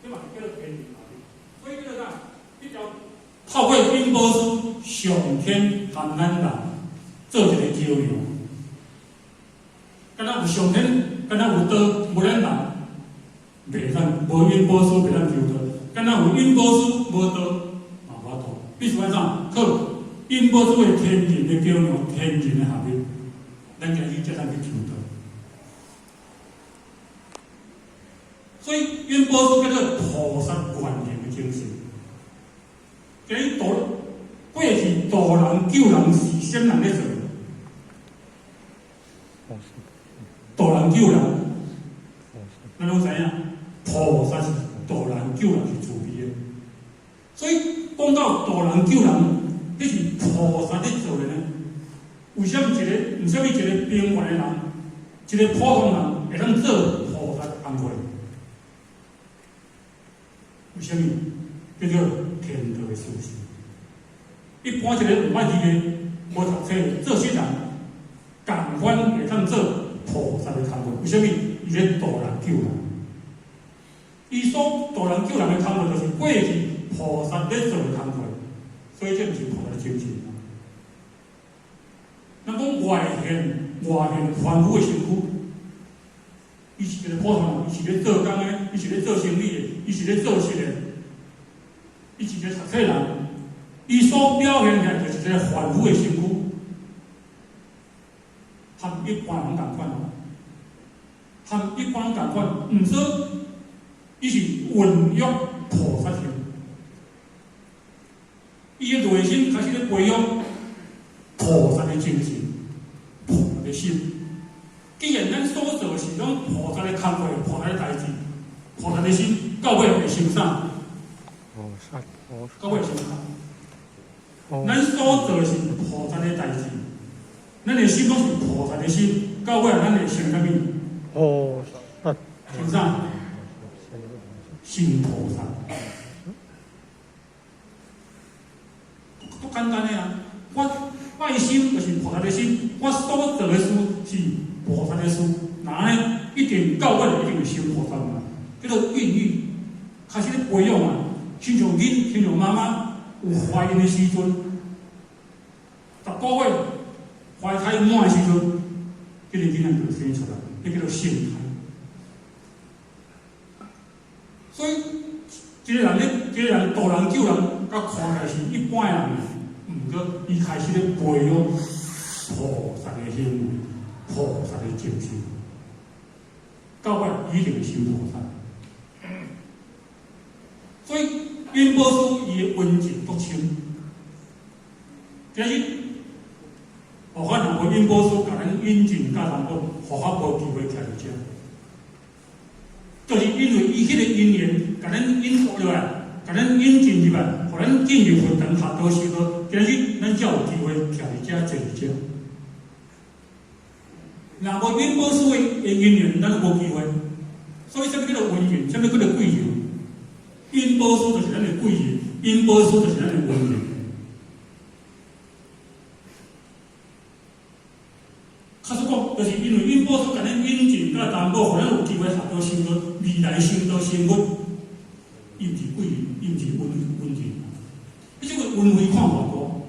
这嘛是叫做天人合一。所以叫做啥？一条透过因波书上天含咱人做一个桥梁。敢若有上天，敢若有道，无咱人袂咱无因波书袂咱求道；敢若有因波书无道，嘛无法度。必须按怎靠因波书的天人的桥梁，天人的合一，咱家己才通去求道。所以因波书叫做菩萨愿行的精神。今日过去度人救人是先人咧做，度人救人，咱拢知影，菩萨是度人救人是慈悲的。所以讲到度人救人，这是菩萨咧做的呢。为什么一个平凡的人，一个普通人会当做菩萨的工作？为什么？叫做天道的事实。一般一个唔捌字的、无读册的，做些人共款会当做菩萨的工作。为什么？伊咧度人救人。伊所度人救人的工作，就是过去菩萨咧做的工作，所以这就是菩萨的精神。咱讲外现凡夫的身躯，伊是一个普通人，伊是咧做工的，伊是咧做生意的，伊是咧做事的，伊是一个读册人。伊所表现起来就是一个凡夫的身躯，和一般人同款，和一般人同款。毋说，伊是运用菩萨心，伊的内心开始咧培养菩萨的精神、菩萨的心。既然咱所做的是种菩萨的工作、菩萨的代志、菩萨的心，到尾会成啥？到尾成啥？咱所做的是菩萨的代志，咱的心拢是菩萨的心，到尾咱会成啥物？成啥？成菩萨。足简单的啊！我的心就是菩萨的心，我所做的事是菩萨的事，那呢一定到尾一定会成菩萨嘛。叫做孕育，开始咧培养啊，亲像囡，亲像妈妈。有怀孕的时阵，10个月怀胎满的时阵，这个囡仔就生出来，这叫做性胎。所以，这个人度人救人，甲看起来是一般的人，毋过伊开始咧培养菩萨的行为、菩萨的精神，到尾一定是成菩萨。所以。因波书伊的温情独清，但是，互咱人为因波书，甲咱引进甲人讲，互咱无机会徛伫遮，就是因为伊迄个因缘，甲咱引入来，甲咱引进入来，互咱进入佛堂学道修道，今日咱才有机会徛伫遮坐伫遮。若无因波书的因缘，咱无机会。所以，啥物叫做温缘？啥物叫做贵缘？因波书就是咱的贵人，因波书就是咱的温人。假使讲，就是因为因波书甲咱引进甲担保，互咱有机会学到修道，未来修道生活，伊毋是贵人，伊毋是温人。伊这个温非看偌高，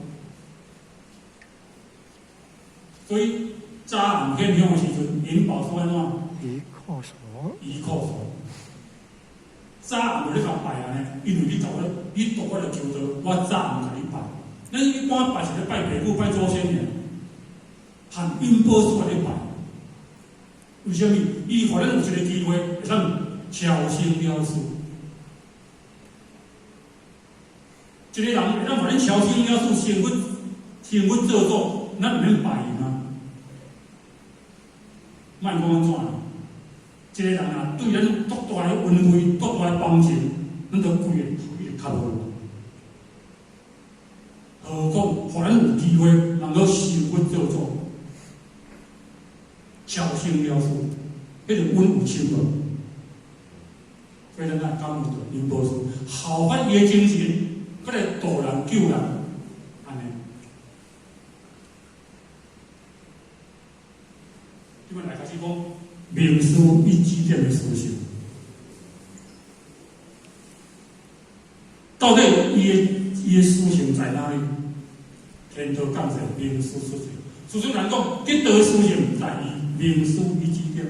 所以早暗现象的时阵，因报书安怎？依靠所。早暗就咧甲拜安尼，因为你度我来求道，我早暗甲你拜。咱一般拜是咧拜爸母、拜祖先的，含因波书来咧拜。为什么？伊互咱有一个机会，会当超生了事。一个人会当互咱超生了事，生活做作，咱毋免拜伊啊。莫讲安怎？一个人啊，对咱足大的恩惠、足大的帮助，咱都规个头一直磕落。何况，互咱有机会能够生活做作，超生了事，迄个恩有深无？所以咱啊，感悟到因波书，效法伊的精神，搁来度人救人，安尼。即摆来开始讲。名师以指点的事情，到底伊的思想在哪里？天道讲者，名师出现。事实人讲，得道的思想在于名师与指点。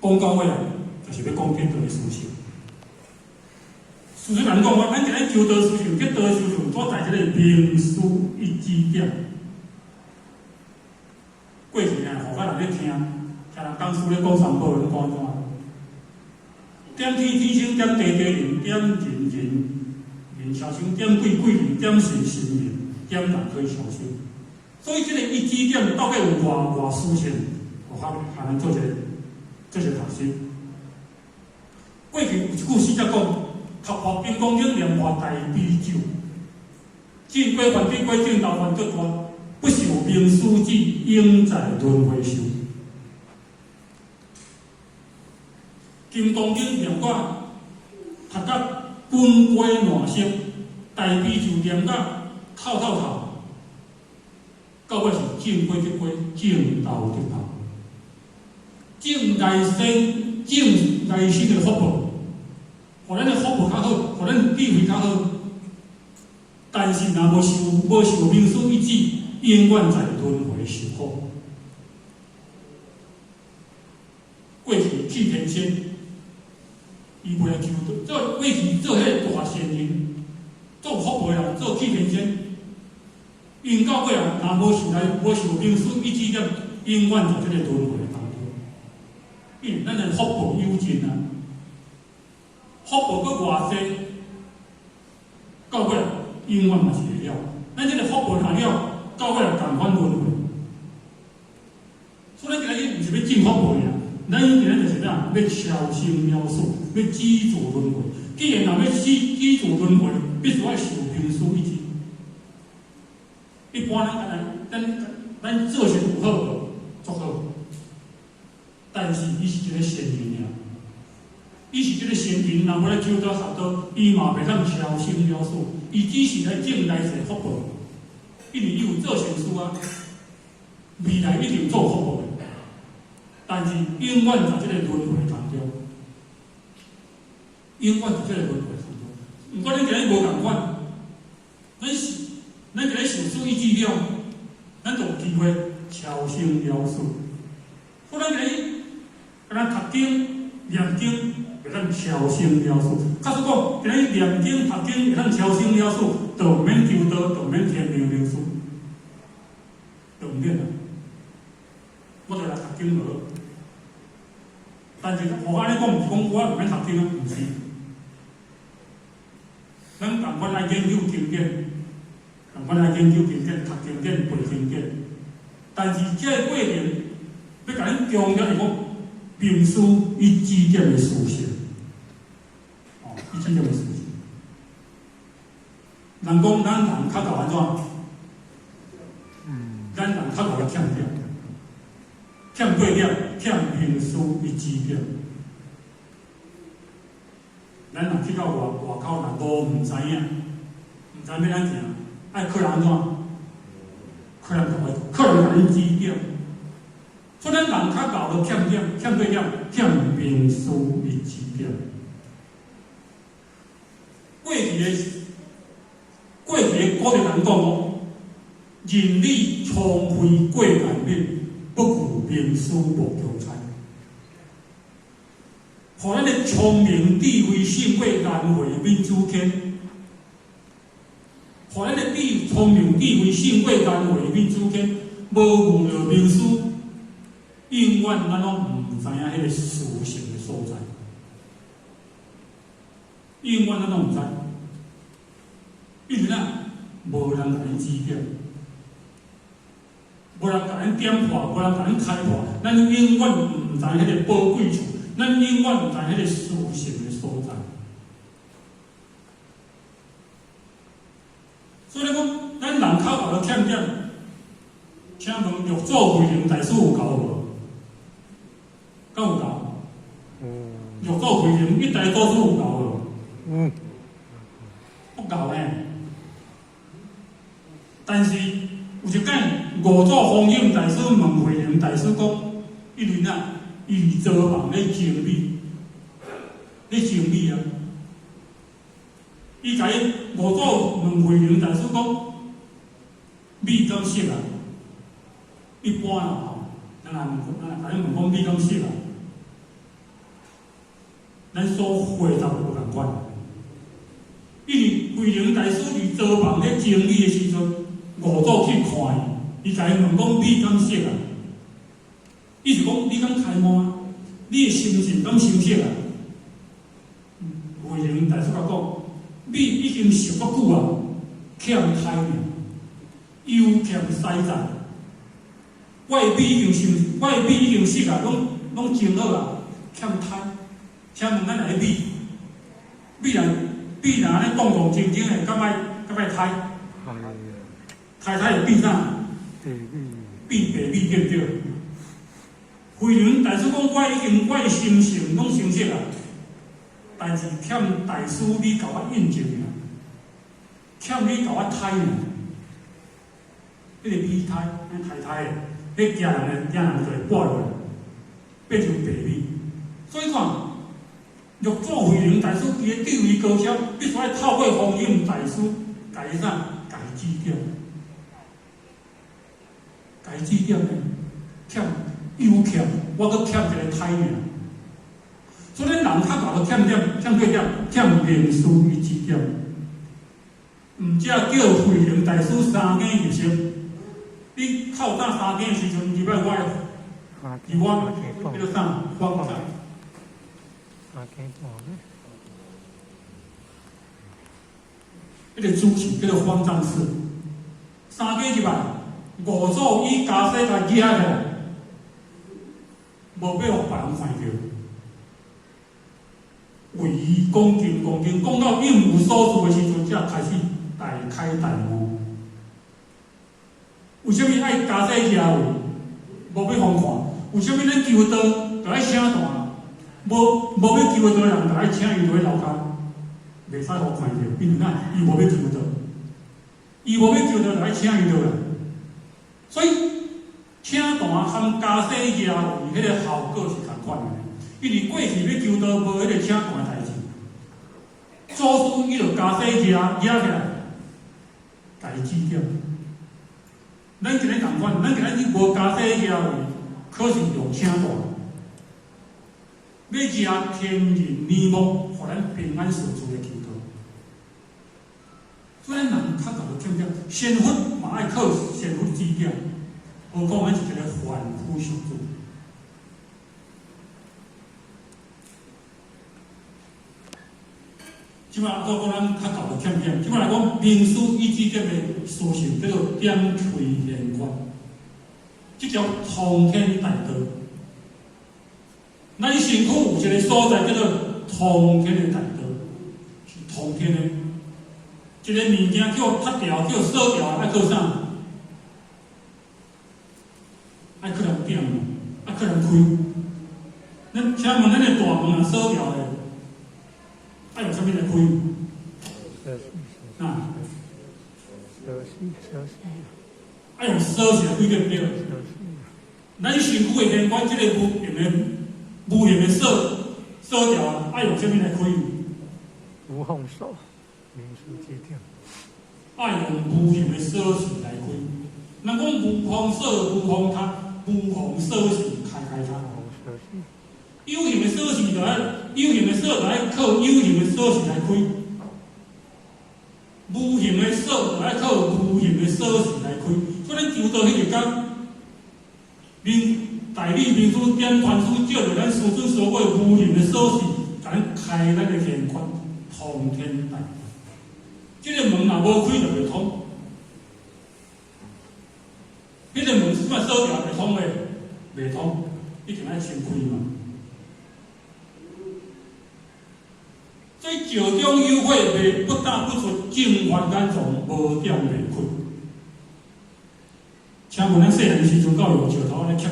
讲到尾来，就是要讲得道的思想。事实人讲，咱今日求道思想，得道的思想，都在这个名师与指点。过去啊，互甲人咧听人讲师咧讲三宝，咧讲安怎？点天天星，点地地灵，点人人小心，点鬼人，点神人，点人可以小心。所以这个一指点到底有偌思想，互还能做一个读习。过去有一句诗则讲：读破冰光影，念破大悲咒，见归还地归，见道还得观。不受名师指，应在轮回受。金刚经念到读到本归乱色，大悲咒念到透，到尾是正归得归，正道得道。正内心的福报，互咱的福报较好，互咱的智慧较好。但是若无受名师一指，永远在轮回受苦。过去去天仙，伊袂来求道，做过去做迄大仙人，做福报人，做去天仙，因到尾啊，若无受名师一指点，永远在这个轮回当中。因为咱的福报有尽啊，福报搁偌济，到尾永远嘛是会了。咱这个福报若了，到尾共款轮回。所以咱今日毋是要进福报尔，咱今日就是啥？要超生了死，要止住轮回。既然若要止住轮回，必须要受名师一指。一般咱做事有好无？足好，但是伊是一个仙人尔。伊是一个仙人，若无来求道学道，伊嘛袂当超生了死。伊只是来挣来世福报，因为伊有做善事啊，未来一定做福报的。但是永远在这个轮回当中，永远在这个轮回当中。毋过咱今日无共款，咱今日受师一指了，咱就有机会超生了死。所以咱今日敢若读经、念经，会当超生了死。假使讲今日念经、读经会当超生了死，就毋免求道，就毋免天命名师，就毋免啦。我就来读经无。但是，互安尼讲，毋是讲我毋免读经啊，毋是。咱共款来研究经典，共款来研究经典、读经典、背经典。但是，这个过程要甲咱强调是讲，名师伊指点的事实，伊指点的事实。人讲咱人较够安怎？咱人较够欠点。欠对点，欠名师一指点。咱若去到外口，若无毋知影，毋知要安怎，爱靠人安怎？靠人甲恁指点。所以咱人较厚就欠点，欠对点，欠名师一指点。过去的古代人讲哦，人力聪慧过眼面。不顾名师无求财，互咱的聪明、智慧、性慧、难会面之间，互咱的聪明、智慧、性慧、难会面之间，无遇到名师，永远咱拢毋知影迄个事实的所在，永远咱拢毋知，因为无人甲咱指点。无人甲咱点破，无人甲咱开破，咱永远毋知迄个宝贵处，咱永远毋知迄个事实的所在。所以讲，咱人较厚的欠点，请问玉祖慧能大师有教无？敢有教？玉祖慧能一代祖师有教无？不教呢。但是有一间。五祖弘忍大师问慧能大师讲：“一年伊做梦咧经理，咧经理啊，伊甲伊五祖问慧能大师讲，米敢熟啊？一般啊吼，咱甲你问讲米敢熟啊？咱所回答无共款。因为慧能大师伫造房咧整理的时阵，五祖去看伊，伊甲伊问讲米敢熟啊？意思讲你敢开满？你的心性敢熟悉啊？慧能大师甲讲，米已经熟足久啊，欠胎呢，又欠西在。我的米已经熟啊，拢蒸好啊，欠胎。请问咱来米若安尼动动静静的，敢歹胎？胎会变啥？变白米对不对？慧能大师讲，我的心性拢成熟啊，但是欠大师你甲我印证啊，欠你甲我胎呢。迄个米胎，胎的，迄惊人就会破落来，变成白米。所以看。玉祖慧能大师伊的地位高超，必须要透过弘忍大师，甲伊啥，甲伊指点，甲伊指点呢，又欠，我搁欠一个胎尔。所以咱人较大个欠对点，欠名师伊指点。毋则叫慧能大师三更入息，你靠打三更时阵，入来我，迄个啥方丈。迄个主持叫做方丈师，三更入来，五祖以家世甲举起来，无要互别人看着，为伊恭敬，讲到应无所住的时阵，才开始大开大悟。为什么爱家世举位？无要互看？为什么咱求道就爱声大？无要求道人，就爱请伊落去楼骹，袂使互看着，因为哪？伊无要求道，伊无要求道，就爱请伊落来。所以请大含家世举位，迄个效果是同款的。因为过去要求道无迄个请大的代志，祖师伊就家世举起来，家己指点。咱今日同款，咱今日无家世举位，可是用请大。要食天人面目，互咱平安顺遂的祈祷。所以咱人较大个欠点，仙佛嘛爱靠仙佛指点，何况咱是一个凡夫俗子。即摆我讲咱较大个欠点，即摆来讲名师伊指点的书信叫做点垂言观，即条通天大道。咱身躯有一个所在叫做通天的大道，是通天的。一个物件叫拆掉，叫锁掉，爱靠啥？爱靠人点，爱靠人开。咱请问咱的大门啊锁掉的，爱用啥物来开？啊？爱用锁匙来开对不对？咱身躯的连关这个无形的锁掉啊，爱用啥物来开？无缝锁，名师指点。爱用无形的锁匙来开。咱讲无缝锁、无缝卡、无缝锁匙开它。有形的锁匙就爱，有形的锁就爱靠有形的锁匙来开。无形的锁就爱靠无形的锁匙来开。所以咱求道迄个讲，大理明珠点传书借着咱师尊所谓无形的锁匙，甲咱开咱的玄关，通天大道。这个门若无开就袂通，迄个门即摆锁掉袂通嘞，袂通，一定爱先开嘛。所以石中有火，袂不打不出，正法眼从无点袂开。请问咱细汉时阵，敢有石头安尼敲，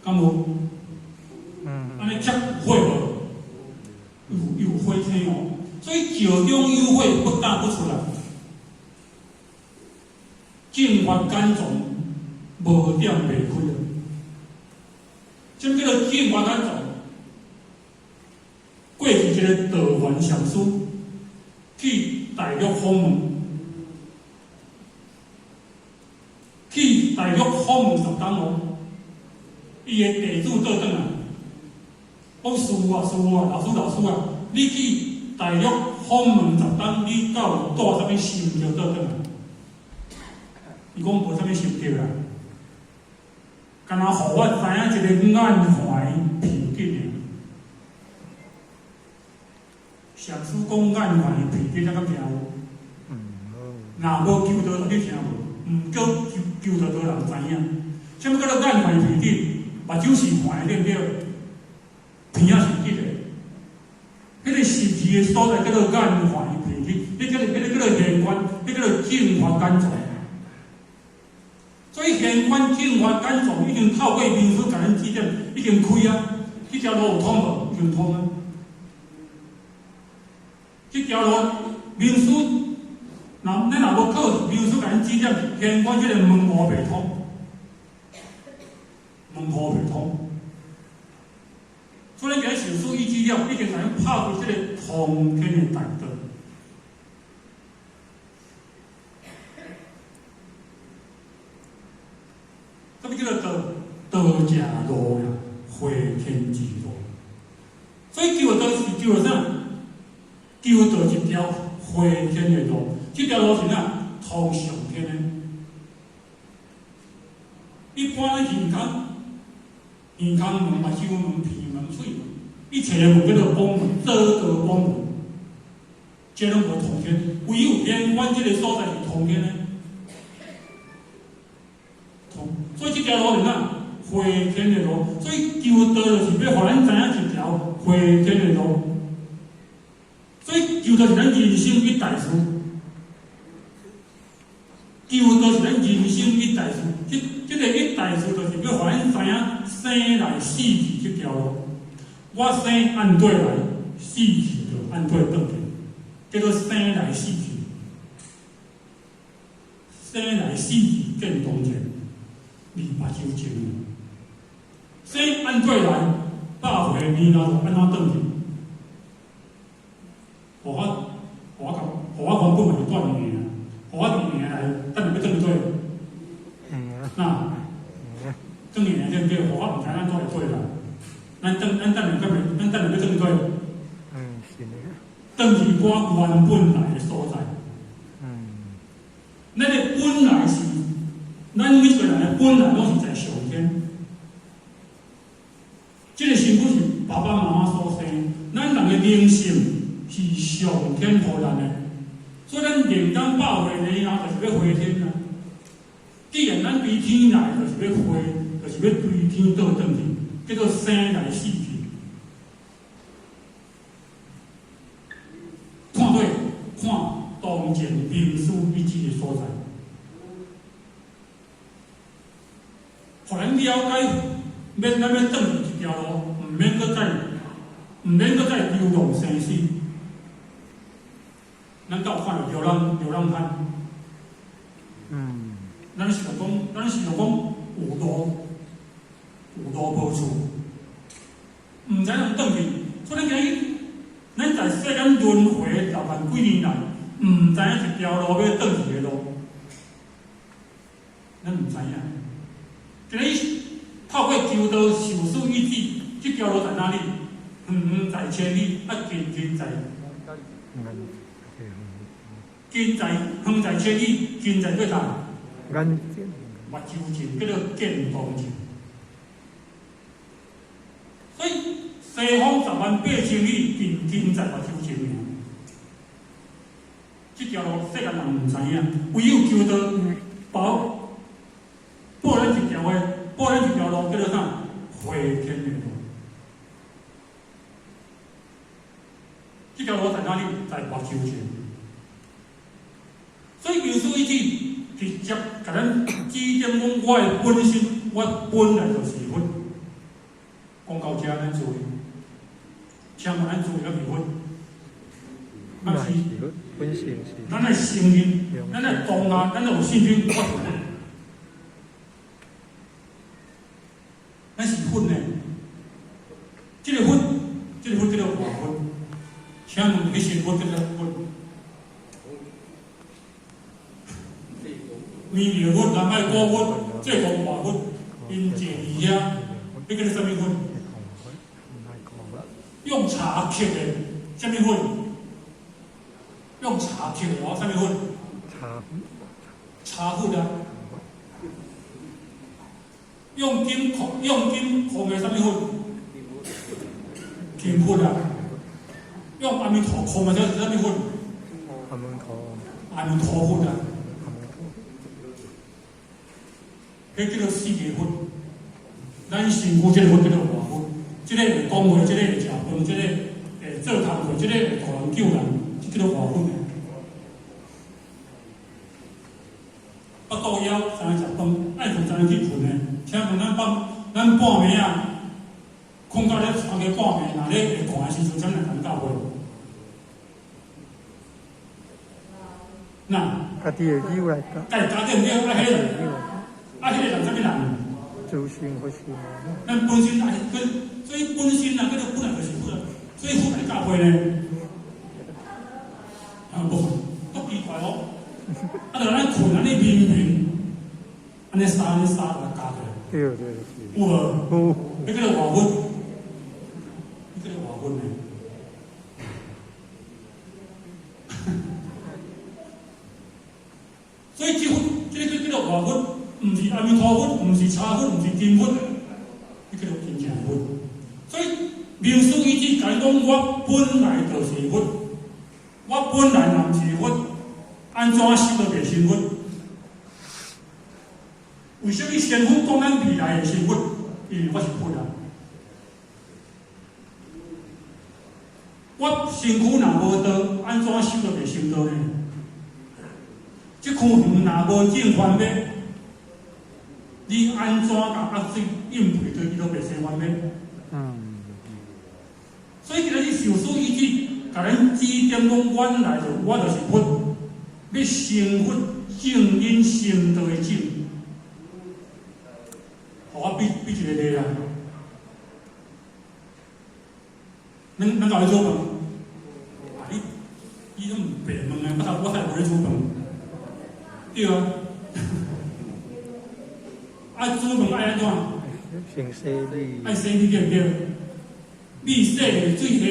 敢无？安尼敲火无？有火声哦。所以石中有火，不打不出来。正法眼从无点袂开。什叫做正法眼从？过去一个道元上师，大陆访问，去大陆访问10天哦，伊的地主倒转来，讲师傅啊，老师啊，你去大陆访问10天，你到有带啥物心得倒转来？伊讲无啥物心得啦，干那互我知影一个眼怀平静的。上师讲眼怀平静，才敢听有。若无求道，你听无？毋叫求道道人知影。什么叫做眼怀平静？目睭是怀对不对？鼻仔是直的。迄个实体的所在叫做眼怀平静，迄叫做玄关，迄叫做净化肝脏。所以玄关净化肝脏已经透过民俗甲咱指点，已经开啊。这条路有通无？已经通啊。这条路民俗，咱若无靠民俗甲咱指点，玄关这个门户袂通，门户袂通。所以咱今日受书依资料，已经甲咱拍开这个通天的大道。什么叫做道？道者路呀，回天之路。所以求道是求了啥？求道一条回天的路，这条路是哪？通上天的。一般的健康门、目睭门、鼻门、嘴门，一切的门叫做帮门，做道帮门，这拢无通天。唯有玄关这个所在是通天的。所以这条路是哪？回天的路。所以求道就是要互咱知影一条回天的路。所以求道是咱人生一大事。求道是咱人生一大事。这个一大事就是要互咱知影生来死去这条路。我生按对来，死去就按对转去，叫做生来死去。生来死去见当前。你目睭前，生按对来，100岁年老就安怎转去？互我原本就是断命啊！互我命来，等下要转对。那转命对不对？互我毋知咱怎会对啦。咱等下要转对。是的。转去我原本来的所在。咱的本来是。咱每一个人的本来拢是在上天，这个身躯是爸爸妈妈所生，咱人的灵性是上天予咱的，所以咱人当100岁以后就是要回天啊。既然咱对天来，就是要回，就是要对天倒转去，叫做生来死去。看对，看当前民俗依据的所在。互咱了解，咱要转一条路，毋免搁再流浪生死。咱到看到流浪汉，咱是讲有路无处，毋知影转去。所以今日咱在世间轮回6万几年来，毋知影一条路要转去的路，咱毋知影。今日透过求道受书依止，这条路在哪里？远在千里，近在远在千里，近在对哪？眼睛。目睭前叫做见当前。所以西方108000里，近在目睭前。这条路世间人毋知影，唯有求道报咱一条路叫做啥？回天的路。这条路在哪里？在目睭前。所以民俗依据直接甲咱指点讲，我的本心，我本来就是佛。讲到这，咱注意，请问咱注意了未？咱是本性是。咱的声音，咱的当下，咱有信心，我是佛。咱是佛呢，这个佛叫做外佛，请问你是佛叫做佛？面条粉、南麦果粉、这个外粉，因介意啊，你叫做什么粉？用茶刻的什么粉？用茶刻的哦，什么粉？茶粉啊。用金控的什么粉？金粉啊。用阿弥陀控的什么粉？阿弥陀粉啊。迄叫做四个粉，咱身躯这个粉叫做外粉，这个会讲话，这个会食饭，这个会做工课，这个会大人救人，这叫做外粉。腹肚枵，才能食饭，爱困才能去困的。请问咱半暝啊，困到咧床个半暝，若咧会寒的时阵，怎能通到会？那家己会扭来个，家己有爱迄个，迄个人什么人？周星不行。咱本身啊，所以本身啊，叫做本来就是本，所以本来教会呢，无奇怪哦。啊，就咱困安尼明，安尼沙来加起来。对。有无？迄叫做外分，迄叫做外分呢。所以这个叫做外分，唔是阿弥陀粉，唔是茶粉，唔是金粉，迄叫做真正粉。所以明书伊只讲我本来就是粉，我本来若唔是粉，安怎修都袂成粉？为什么先锋讲咱未来会成粉？因为我是粉啊。我身躯若无道，安怎修都袂成道呢？这区园若无正翻面，你安怎甲压水应配对伊都袂生翻面？所以今日受书伊只甲咱指点讲，原来我就是佛，要成佛正因成道的正，互我比一个例啊。咱搞咧做饭，你都唔白问啊，我才无咧做饭。对啊，煮饭爱安怎？先洗米，爱洗米对不对？米洗的、水洗的、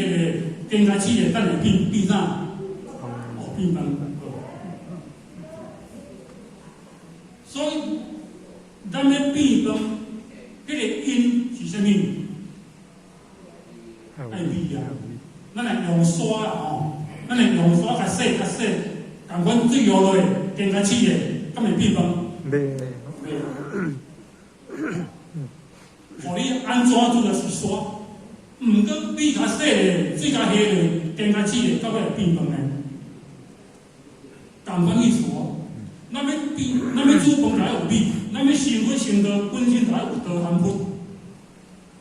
更加起的，等下变啥？哦，变饭。所以，咱要变饭，迄个因是啥物？爱米啊！咱来用刷啊吼，咱来用刷甲洗，共款水落落，更加起的，敢会变饭？袂。互你安怎做就是刷，毋过米较洗的、水较稀的、更较起的，到尾会变饭的。共款意思哦。咱要煮饭才有米，咱要成佛成道，本身才有道含佛。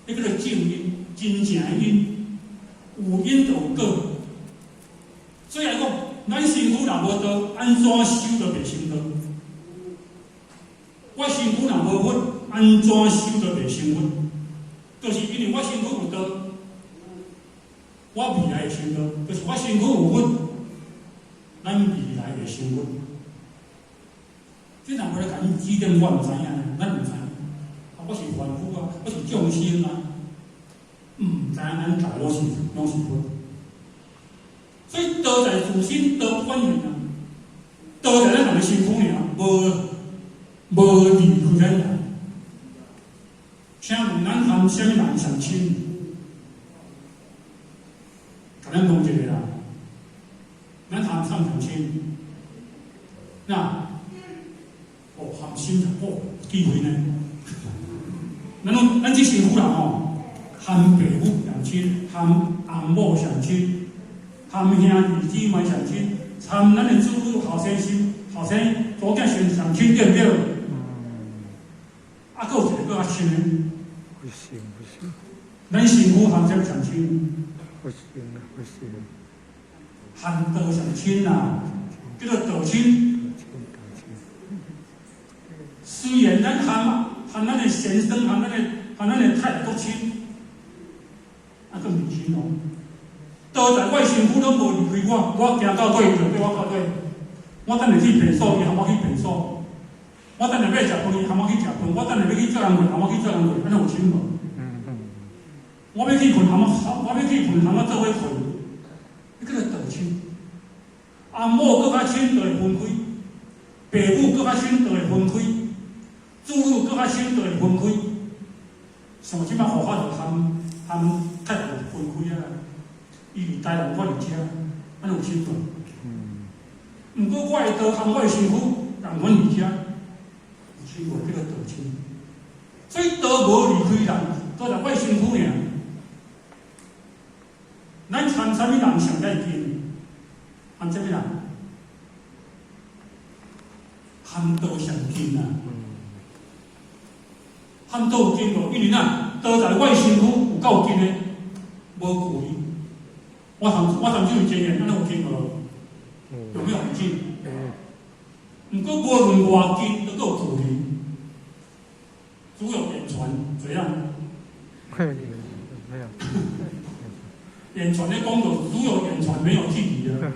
迄叫做正因，真正的因，有因就有果。所以来讲，咱身躯若无道，安怎修都袂成道。我身躯若无佛，安怎修都袂成佛。就是因为我身躯有道，我未来会成道。就是我身躯有佛，咱未来会成佛。这若无来甲你指点，我毋知影，咱毋知。我是凡夫啊，我是众生啊，毋知咱大拢是佛。所以道在自身，道本源啊，道在咱人的身躯尔，无离开咱人。请问咱含什么人上亲？甲咱讲一个啦，咱含啥上亲？那含心机会呢？咱这身躯人吼，含父母上亲，含翁某上亲，含兄弟姊妹上亲，含咱的子女后生祖囝上亲，对不对？还有一个较深的，不行。咱身躯含什么上亲？不行。含道上亲啊，叫做道亲。虽然咱含咱的先生，含咱的太太都亲，啊，都唔亲哦。道在我身躯拢无离开我，我行到对就对我到对，我等下去便所，伊含我去便所，我等下要食饭，含我去食饭；我等下要去做人会，含我去做人会，安尼有心无？我要去困，含我做伙困，你叫做道亲。阿某搁较亲，就会分开；爸母搁较亲，就会分开；子女搁较亲，就会分开。像即摆互我就含太太分开啊！伊伫台南，我伫遮，安尼有心无？毋过我的道含我的身躯，人阮伫遮，有心无？叫做道亲。所以道无离开人，都在我的身躯尔。咱参啥物人上在近？含啥物人？含道上近啊！含道有近无？因为咱道在我的身躯有够近的，无距离。我甚至有经验，安尼有近无？有没有很近？毋过无论偌近，都有距离。只有言传怎样？没有。言传的讲到，只有言传，没有距离的。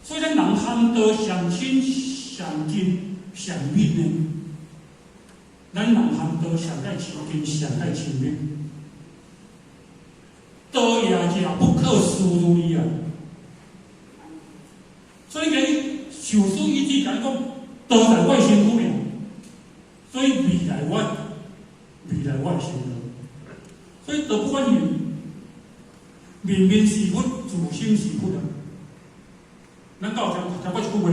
所以咱人含道上亲、上近、上密呢。咱人含道上在亲近、上在亲密。道也者不可思议啊！所以讲，受书一句讲，道在我身躯了，所以未来我的身躯。所以道不管面，面面是佛，自心是佛啊！咱到讲过一句话，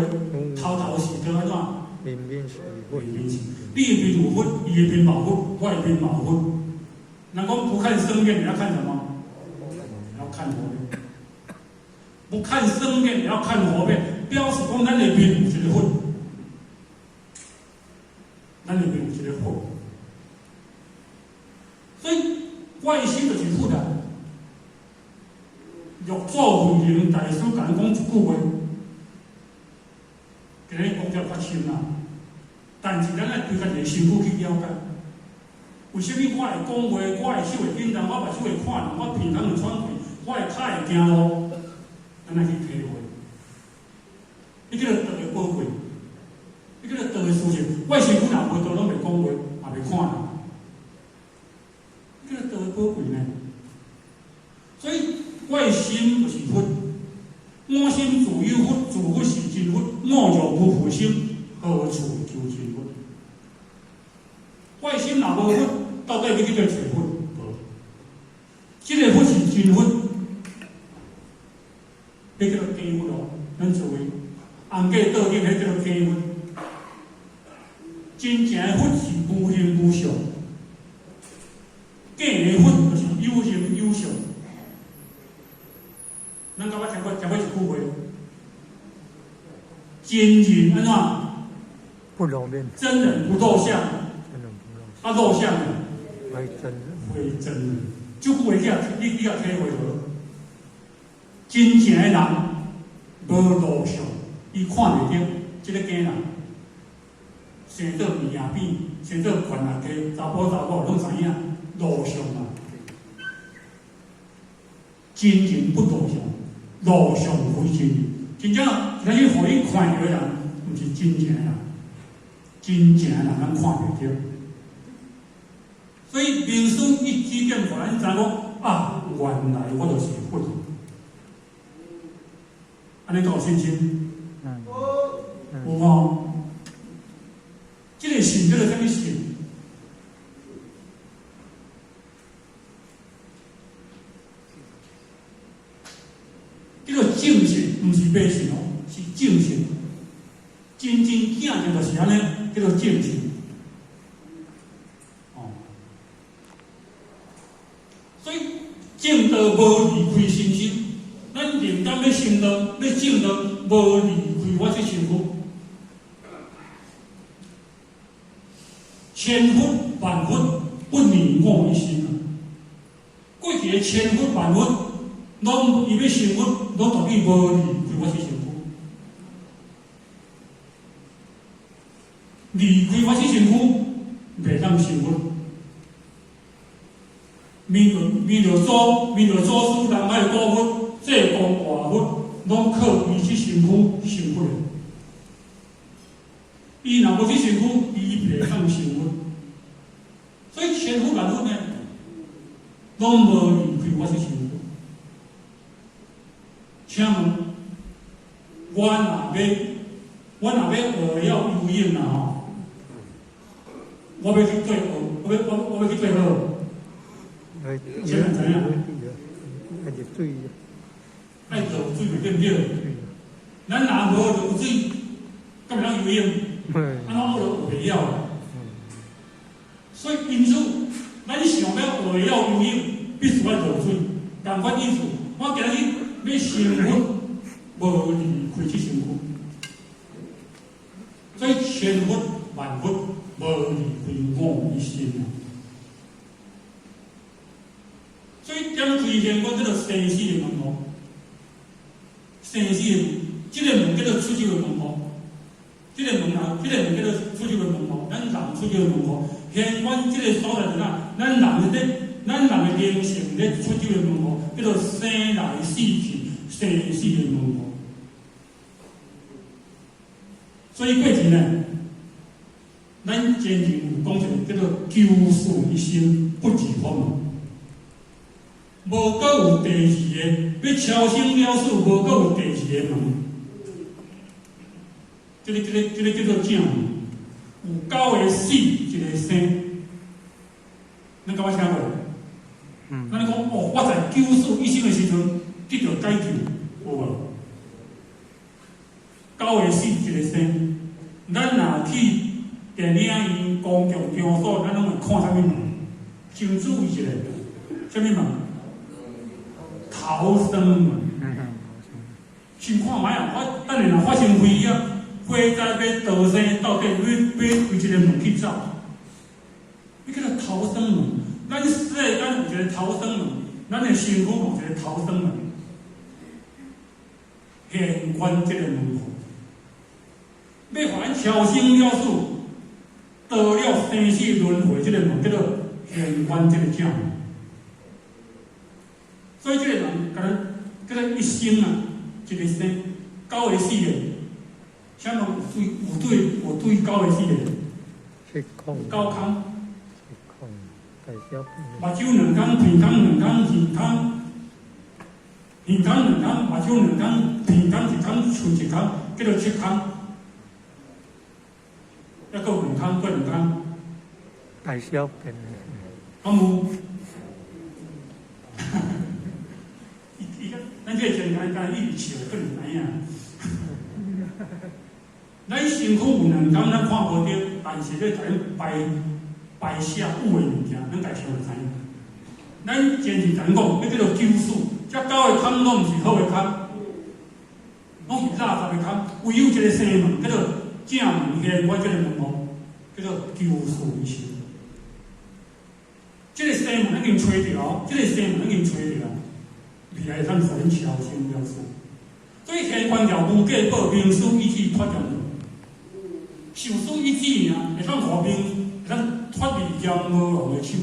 头是叫安怎？面面是佛，你的面有佛，伊的面冇佛，我的面冇佛。人讲不看生面，你要看什么？看活面，不看生面，也要看活面。表示讲咱的面有一个佛，咱的面有一个佛。所以外心就是佛啊。玉座慧能大师甲咱讲一句话，今日讲了较深啦，但是咱爱对家己的身躯去了解。为什么我会讲话，我的手会紧张，我目睭会看人，我鼻孔会喘气？我的脚会行路，咱来去体会。你叫做道的宝贵，你叫做道的事情。我身躯若无道，拢袂讲话，也袂看人。你叫做道的宝贵呢？所以我的心就是佛，我心自有佛，自佛是真佛。我若无佛心，何处求真佛？我的心若无佛，到底要去做找佛？无。这个佛是真佛。迄叫做假佛咯，咱所谓红架倒顶，迄叫做假佛。真正的佛是无形无相，假的佛就是有形有相。咱甲我听过一句话，真人安怎？不露面。真人不露相。啊，露相呢？非真人。非真人。这句话你甲体会无？真正的人无路相，伊看袂到即个假人，生做面仔扁，生做悬下家，查甫拢知影路相嘛。真人不路相，路相非真人。真正咱去互伊看到的人，毋是真正的人，真正的人咱看袂到。所以名师一指点，互咱知讲啊，原来我就是佛。安尼有信心？有无？这个信叫做啥物信？叫做正信，毋是迷信哦，是正信。真正正就是安尼，叫做正信。哦，所以正道无离开身心。咱认真要行道，要正道，无离开我这身躯。千佛万佛不离我一心啊！过去的千佛万佛，拢伊要成佛，拢绝对无离开我这身躯。离开我这身躯，袂当成佛。面对祖师人来告佛。这公外佛，拢靠伊即身躯成佛的。伊若无去身躯，伊袂当成佛。所以千呼万呼呢，拢无离开我是成佛。请问，我若要学了游泳啦吼，我要去做学，我要去做好，先人知影，那就对呀，爱落水对不对？咱若无落水，敢会当游泳？安怎学就学袂晓啦。所以因此，咱想要学了游泳，必须要落水。同款意思，我今日要成佛，无离开这身躯。所以千佛万佛无离开我一心啊！所以点开现我叫做生死的门户，生死的这个门叫做出去的门户，这个门叫做出去的门户，咱人出去的门户。现阮这个所在是哪？咱人的灵性咧出去的门户，叫做生来死去生死的门户。所以过去呢，咱前人有讲一个叫做救世一生不治风嘛，无搁有第二个要超生了死，无搁有第二个门。这个叫做正门，有9个死，一个生。咱敢捌听过？咱讲哦，我在救世一生的时阵得到解救，有无？9个死，一个生。咱若去电影院、公共场所，咱拢会看啥物门？请注意一下，啥物门？逃生门。先看卖啊！我等下若发生危险，火灾要逃生，到底要为一个门去走？迄叫做逃生门。咱世间有一个逃生门，咱的身躯有一个逃生门。现关这个门户。要互咱超生了死，得了生死轮回，这个门叫做现关这个正门。所以这个人，叫做一生啊，一个生，9个死的，请问有对9个死的？是空。高空。是空，代表。目睭2空，鼻孔2空，耳孔2空，目睭2空，鼻孔1空，喙1空，叫做7空。还佫有2空，佫2空，大小便。敢有？咱这个真简一直笑，佫2知影。咱身躯有2空，咱看无着，但是咧甲咱排泄污的物件，咱家想就知影。咱前日甲咱讲，迄叫做救世，这9个空拢毋是好的空，拢是垃圾的空，唯有一个生门，叫做正门现关这个门户，叫做救世一生。这个生门已经找着，这个生门已经找着，未来会当互恁超生了死。所以现关条无价宝，名师一指脱剑门，受师一指尔，会当互会当脱离剑魔王的手。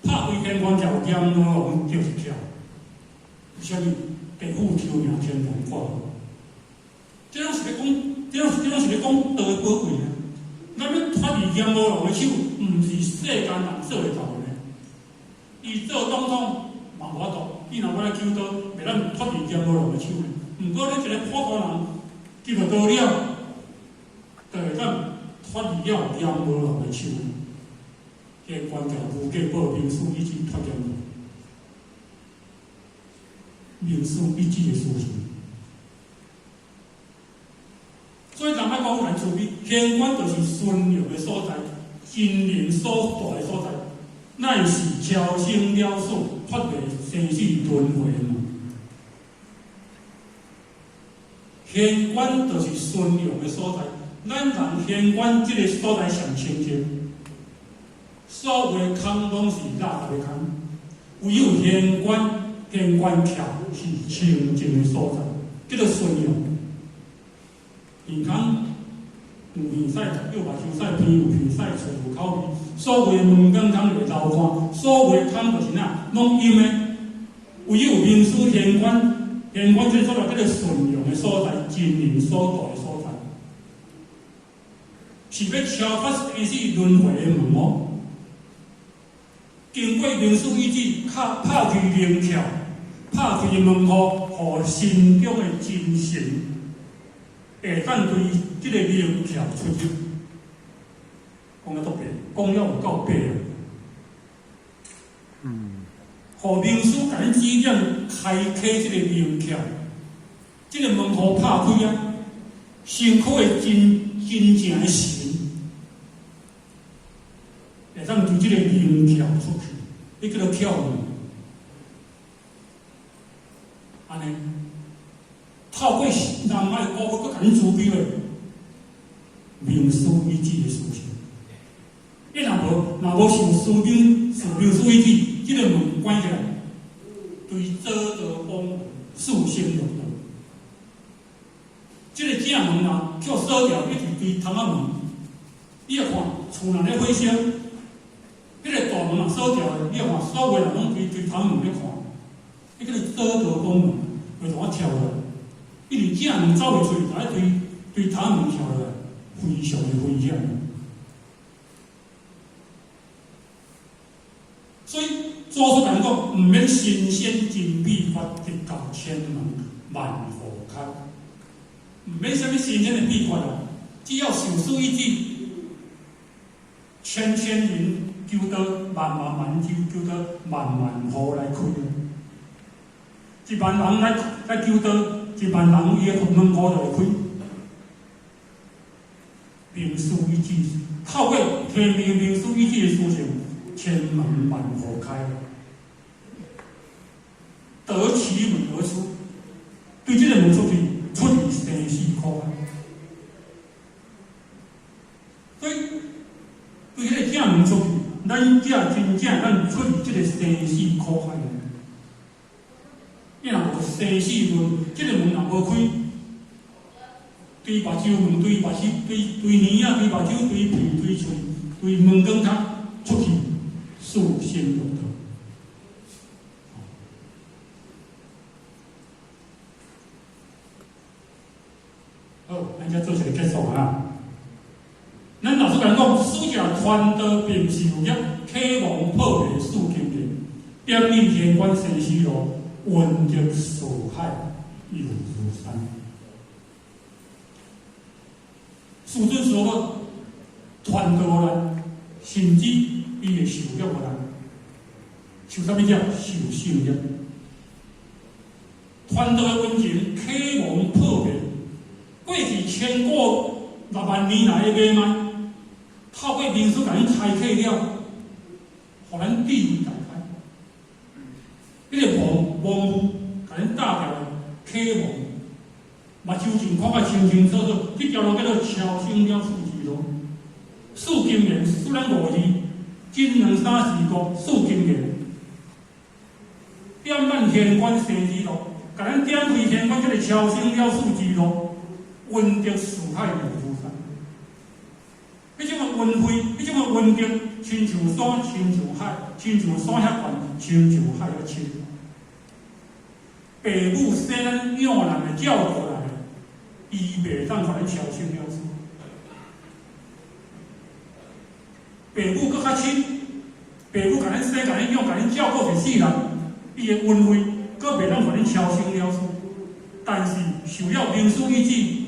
拍开现关条，剑魔王叫一跳，为虾米？地府抽命天龙挂。这拢是咧讲，这拢是咧讲道的宝贵啊！咱要脱离阎魔王的手，毋是世间人做会到的。伊做总统嘛无法度，伊若要来求道，袂当脱离阎魔王的手呢。毋过你一个普通人接到道了，就会当脱离了阎魔王的手。现关条无价宝，名师一指脱阎魔，名师一指的事情。所以人爱讲难处理，现关就是顺流的所在，真灵所在的所在，乃是超生了死，脱离生死轮回嘛。现关就是顺流的所在，咱人现关这个所在上清净，所有的空拢是垃圾的空，唯有现关桥是清净的所在，叫做顺流。耳孔有耳屎，有目睭屎，鼻有鼻屎，喙有口鼻，所有的门孔通会流汗，所有的孔就是哪，拢阴的。唯有名师现关这个所在叫做顺用的所在，真灵所在的所在。是要敲发生死轮回的门哦。经过民事意志，拍开灵窍，拍开门户，互心中的精神会当对这个灵窍出入。讲得特别，讲了有够白啊！互民事甲咱指点开启这个灵窍，这个门户拍开啊，身躯的真正的神。会当对这个灵窍出去，迄叫做窍门。安尼，透过人爱古佛，佮咱慈悲的民事意志的事情。你若无受民事意志，这个门关起来，对做道往事先入道。这个正门啊，叫锁掉，一直对窗仔门，你要看厝内咧火烧。迄个大门啊锁掉的，你看所有人拢对窗门咧看，迄个做道讲门为怎啊跳落来？因为正门走袂出去，就爱对窗门跳落来，非常的危险。所以祖师人讲，毋免神仙真秘法，直到千门万户开，毋免什么神仙的秘法啊，只要受事一致，千人。求到万求到万户来开，一万人来求到一万人伊个门户就会开。民事意志，透过提明民事意志的事情，千门万户开，得其门而出。对这个门出去，出离生死苦海。所以对这个正门出去。咱真正咱出离这个生死苦海，你若无生死论，这个门若无开，对目睭门、对目屎、对耳啊、对目睭、对鼻、对嘴、对门光卡出去，事先入道。好，咱才做一个结束啊。咱老师讲师者传道并是有业，启蒙破灭四经典，点理天官生死路，闻得四海有如山。师尊说过，传道人，甚至伊会受业无人，受啥物业？受性业。传道的温情，启蒙破灭，过去千古6万年来的美满。透过民事甲咱开启了，互咱地位打开。迄个网幕甲咱打掉的启蒙，目睭前看甲清清楚楚。这条路叫做超生了四字路，四经言，虽然5字，真2、3、4、5，四经言。点咱天官生死路，甲咱点开天官这个超生了四字路，闻得四海有如山。迄种个温慧，迄种个温定，亲像山，亲像海，亲像山遐悬，亲像海遐深。父母生咱养咱的教导咱的，伊袂当互咱超生了事。父母搁较亲，父母甲咱生、甲咱养、甲咱照顾一世人，伊的温慧搁袂当互咱超生了事。但是受了民事意志。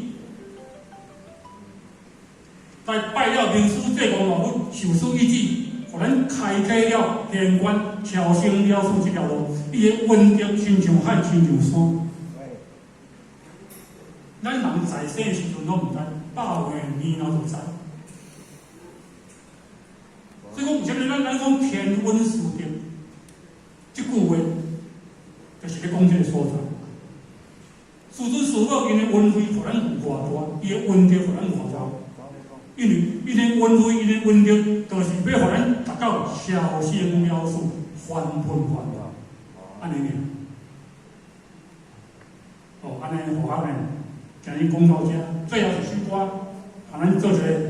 在拜了民事这个老母受事意志，互咱开启了天官超生了事这条路，伊的温定亲像海，亲像山。咱人在生的时阵拢毋知，100岁年后就知。所以讲，有啥物咱讲天温事定，这句话就是咧讲这个所在。师尊师母因的温慧，互咱有偌大，伊的温定互咱偌大。因为伊的温慧，伊的温定，就是要互咱达到超生了事，翻喷烦恼，安尼尔。哦，安尼好安尼，今日讲到这，最后一首歌，互咱做一个。